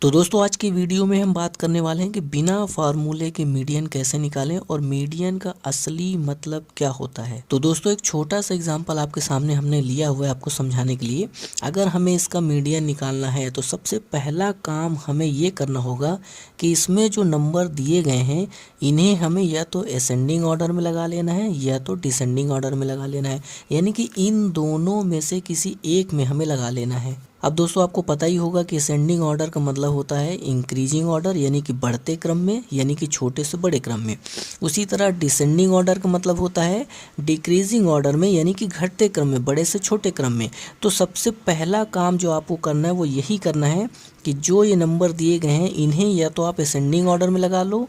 तो दोस्तों आज की वीडियो में हम बात करने वाले हैं कि बिना फार्मूले के मीडियन कैसे निकालें और मीडियन का असली मतलब क्या होता है। तो दोस्तों एक छोटा सा एग्जांपल आपके सामने हमने लिया हुआ है आपको समझाने के लिए। अगर हमें इसका मीडियन निकालना है तो सबसे पहला काम हमें ये करना होगा कि इसमें जो नंबर दिए गए हैं इन्हें हमें या तो असेंडिंग ऑर्डर में लगा लेना है या तो डिसेंडिंग ऑर्डर में लगा लेना है, यानी कि इन दोनों में से किसी एक में हमें लगा लेना है। अब दोस्तों आपको पता ही होगा कि असेंडिंग ऑर्डर का मतलब होता है इंक्रीजिंग ऑर्डर, यानी कि बढ़ते क्रम में, यानी कि छोटे से बड़े क्रम में। उसी तरह डिसेंडिंग ऑर्डर का मतलब होता है डिक्रीजिंग ऑर्डर में, यानी कि घटते क्रम में, बड़े से छोटे क्रम में। तो सबसे पहला काम जो आपको करना है वो यही करना है कि जो ये नंबर दिए गए हैं इन्हें या तो आप असेंडिंग ऑर्डर में लगा लो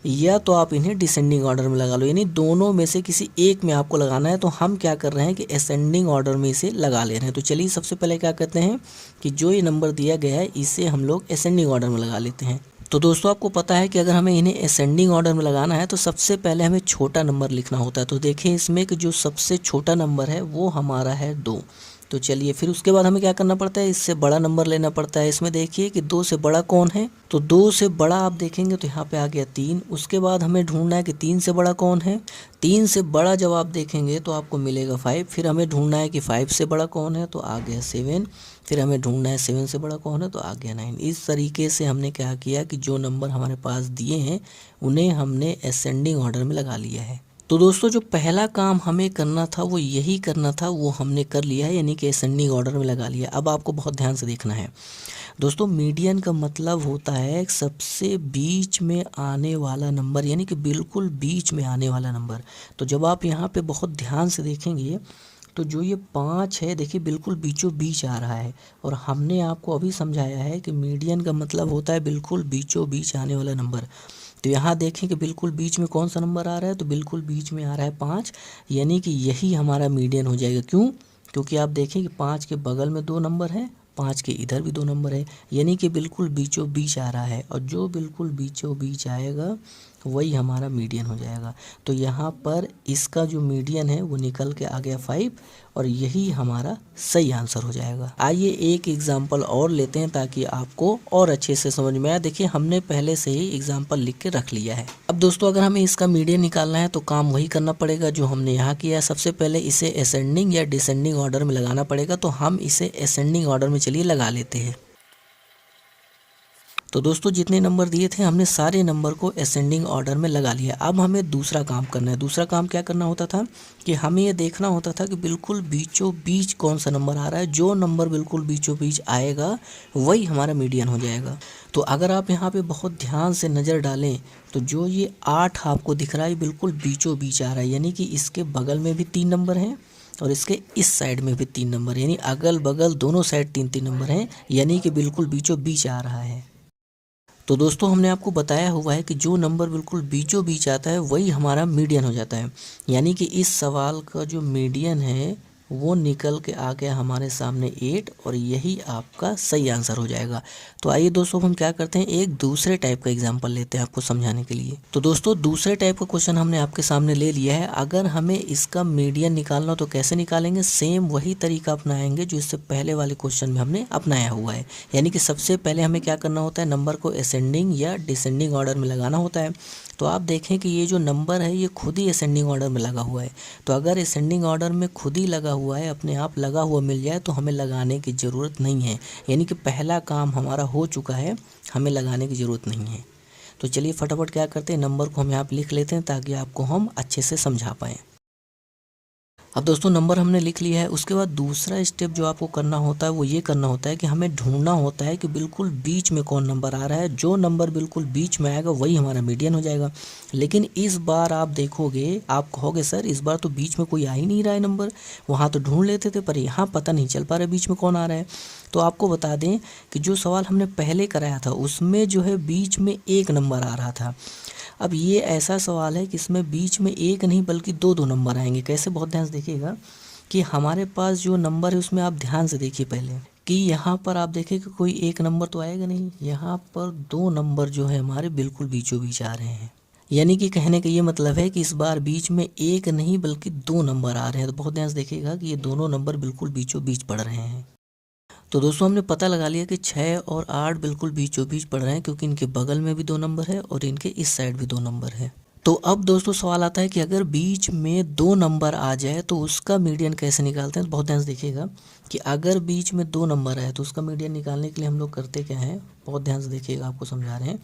या तो आप इन्हें डिसेंडिंग ऑर्डर में लगा लो, यानी दोनों में से किसी एक में आपको लगाना है। तो हम क्या कर रहे हैं कि असेंडिंग ऑर्डर में इसे लगा ले रहे हैं। तो चलिए सबसे पहले क्या करते हैं कि जो ये नंबर दिया गया है इसे हम लोग असेंडिंग ऑर्डर में लगा लेते हैं। तो दोस्तों आपको पता है कि अगर हमें इन्हें असेंडिंग ऑर्डर में लगाना है तो सबसे पहले हमें छोटा नंबर लिखना होता है। तो देखिए इसमें कि जो सबसे छोटा नंबर है वो हमारा है 2। तो चलिए फिर उसके बाद हमें क्या करना पड़ता है, इससे बड़ा नंबर लेना पड़ता है। इसमें देखिए कि 2 से बड़ा कौन है, तो 2 से बड़ा आप देखेंगे तो यहाँ पे आ गया 3। उसके बाद हमें ढूंढना है कि 3 से बड़ा कौन है। 3 से बड़ा जब आप देखेंगे तो आपको मिलेगा 5। फिर हमें ढूंढना है कि 5 से बड़ा कौन है, तो आ गया 7। फिर हमें ढूंढना है 7 से बड़ा कौन है, तो आ गया 9। इस तरीके से हमने क्या किया कि जो नंबर हमारे पास दिए हैं उन्हें हमने असेंडिंग ऑर्डर में लगा लिया है। तो दोस्तों जो पहला काम हमें करना था वो यही करना था, वो हमने कर लिया है, यानी कि असेंडिंग ऑर्डर में लगा लिया। अब आपको बहुत ध्यान से देखना है दोस्तों, मीडियन का मतलब होता है सबसे बीच में आने वाला नंबर, यानी कि बिल्कुल बीच में आने वाला नंबर। तो जब आप यहाँ पे बहुत ध्यान से देखेंगे तो जो ये 5 है देखिए बिल्कुल बीचों बीच आ रहा है, और हमने आपको अभी समझाया है कि मीडियन का मतलब होता है बिल्कुल बीचों बीच आने वाला नंबर। तो यहाँ देखें कि बिल्कुल बीच में कौन सा नंबर आ रहा है, तो बिल्कुल बीच में आ रहा है 5, यानी कि यही हमारा मीडियन हो जाएगा। क्यों? क्योंकि आप देखें कि 5 के बगल में 2 नंबर हैं, 5 के इधर भी 2 नंबर है, यानी कि बिल्कुल बीचों बीच आ रहा है, और जो बिल्कुल बीचों बीच आएगा वही हमारा मीडियन हो जाएगा। तो यहाँ पर इसका जो मीडियन है वो निकल के आ गया 5, और यही हमारा सही आंसर हो जाएगा। आइए एक एग्जाम्पल और लेते हैं ताकि आपको और अच्छे से समझ में आए। देखिए हमने पहले से ही एग्जाम्पल लिख के रख लिया है। अब दोस्तों अगर हमें इसका मीडियन निकालना है तो काम वही करना पड़ेगा जो हमने यहाँ किया है। सबसे पहले इसे असेंडिंग या डिसेंडिंग ऑर्डर में लगाना पड़ेगा, तो हम इसे असेंडिंग ऑर्डर में चलिए लगा लेते हैं। तो दोस्तों जितने नंबर दिए थे हमने सारे नंबर को असेंडिंग ऑर्डर में लगा लिया। अब हमें दूसरा काम करना है। दूसरा काम क्या करना होता था कि हमें ये देखना होता था कि बिल्कुल बीचों बीच कौन सा नंबर आ रहा है। जो नंबर बिल्कुल बीचों बीच आएगा वही हमारा मीडियन हो जाएगा। तो अगर आप यहाँ पे बहुत ध्यान से नज़र डालें तो जो ये 8 आपको दिख रहा है बिल्कुल बीचों बीच आ रहा है, यानी कि इसके बगल में भी 3 नंबर हैं और इसके इस साइड में भी 3 नंबर, यानी अगल बगल दोनों साइड 3-3 नंबर हैं, यानी कि बिल्कुल बीचों बीच आ रहा है। तो दोस्तों हमने आपको बताया हुआ है कि जो नंबर बिल्कुल बीचों बीच आता है वही हमारा मीडियन हो जाता है, यानी कि इस सवाल का जो मीडियन है वो निकल के आ गया हमारे सामने 8, और यही आपका सही आंसर हो जाएगा। तो आइए दोस्तों हम क्या करते हैं, एक दूसरे टाइप का एग्जांपल लेते हैं आपको समझाने के लिए। तो दोस्तों दूसरे टाइप का क्वेश्चन हमने आपके सामने ले लिया है। अगर हमें इसका मीडियन निकालना तो कैसे निकालेंगे, सेम वही तरीका अपनाएंगे जो इससे पहले वाले क्वेश्चन में हमने अपनाया हुआ है। यानी कि सबसे पहले हमें क्या करना होता है, नंबर को असेंडिंग या डिसेंडिंग ऑर्डर में लगाना होता है। तो आप देखें कि ये जो नंबर है ये खुद ही असेंडिंग ऑर्डर में लगा हुआ है। तो अगर असेंडिंग ऑर्डर में खुद ही लगा हुआ है, अपने आप लगा हुआ मिल जाए तो हमें लगाने की ज़रूरत नहीं है, यानी कि पहला काम हमारा हो चुका है, हमें लगाने की ज़रूरत नहीं है। तो चलिए फटाफट क्या करते हैं, नंबर को हम यहाँ पे लिख लेते हैं ताकि आपको हम अच्छे से समझा पाएँ। अब दोस्तों नंबर हमने लिख लिया है। उसके बाद दूसरा स्टेप जो आपको करना होता है वो ये करना होता है कि हमें ढूंढना होता है कि बिल्कुल बीच में कौन नंबर आ रहा है। जो नंबर बिल्कुल बीच में आएगा वही हमारा मीडियन हो जाएगा। लेकिन इस बार आप देखोगे, आप कहोगे सर इस बार तो बीच में कोई आ ही नहीं रहा है नंबर, वहाँ तो ढूंढ लेते थे पर यहाँ पता नहीं चल पा रहा है बीच में कौन आ रहा है। तो आपको बता दें कि जो सवाल हमने पहले कराया था उसमें जो है बीच में एक नंबर आ रहा था। अब ये ऐसा सवाल है कि इसमें बीच में एक नहीं बल्कि 2-2 नंबर आएंगे। कैसे, बहुत ध्यान से देखिएगा कि हमारे पास जो नंबर है उसमें आप ध्यान से देखिए पहले कि यहाँ पर आप देखें कि कोई एक नंबर तो आएगा नहीं, यहाँ पर 2 नंबर जो है हमारे बिल्कुल बीचों बीच आ रहे हैं। यानी कि कहने का ये मतलब है कि इस बार बीच में एक नहीं बल्कि 2 नंबर आ रहे हैं। तो बहुत ध्यान से देखिएगा कि ये दोनों नंबर बिल्कुल बीचों बीच पड़ रहे हैं। तो दोस्तों हमने पता लगा लिया कि 6 और 8 बिल्कुल बीचों बीच पड़ रहे हैं, क्योंकि इनके बगल में भी 2 नंबर है और इनके इस साइड भी 2 नंबर है। तो अब दोस्तों सवाल आता है कि अगर बीच में 2 नंबर आ जाए तो उसका मीडियन कैसे निकालते हैं। तो बहुत ध्यान से देखिएगा कि अगर बीच में 2 नंबर है तो उसका मीडियन निकालने के लिए हम लोग करते क्या हैं, बहुत ध्यान से देखिएगा, आपको समझा रहे हैं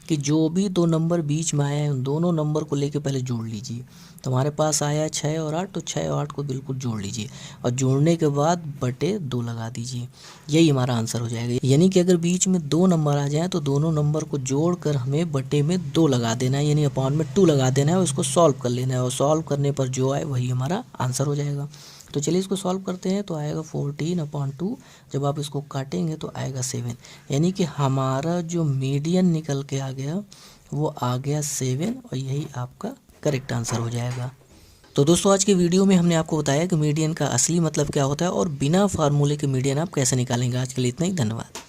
कि जो भी 2 नंबर बीच में आए हैं उन दोनों नंबर को लेके पहले जोड़ लीजिए। तो हमारे पास आया 6 और 8, तो 6 और 8 को बिल्कुल जोड़ लीजिए और जोड़ने के बाद बटे 2 लगा दीजिए। यही हमारा आंसर हो जाएगा। यानी कि अगर बीच में 2 नंबर आ जाएँ तो दोनों नंबर को जोड़कर हमें बटे में 2 लगा देना है, यानी अपॉन में 2 लगा देना है और उसको सॉल्व कर लेना है, और सॉल्व करने पर जो आए वही हमारा आंसर हो जाएगा। तो चलिए इसको सॉल्व करते हैं। तो आएगा 14/2, जब आप इसको काटेंगे तो आएगा 7, यानी कि हमारा जो मीडियन निकल के आ गया वो आ गया 7, और यही आपका करेक्ट आंसर हो जाएगा। तो दोस्तों आज की वीडियो में हमने आपको बताया कि मीडियन का असली मतलब क्या होता है और बिना फार्मूले के मीडियन आप कैसे निकालेंगे। आज के लिए इतना ही, धन्यवाद।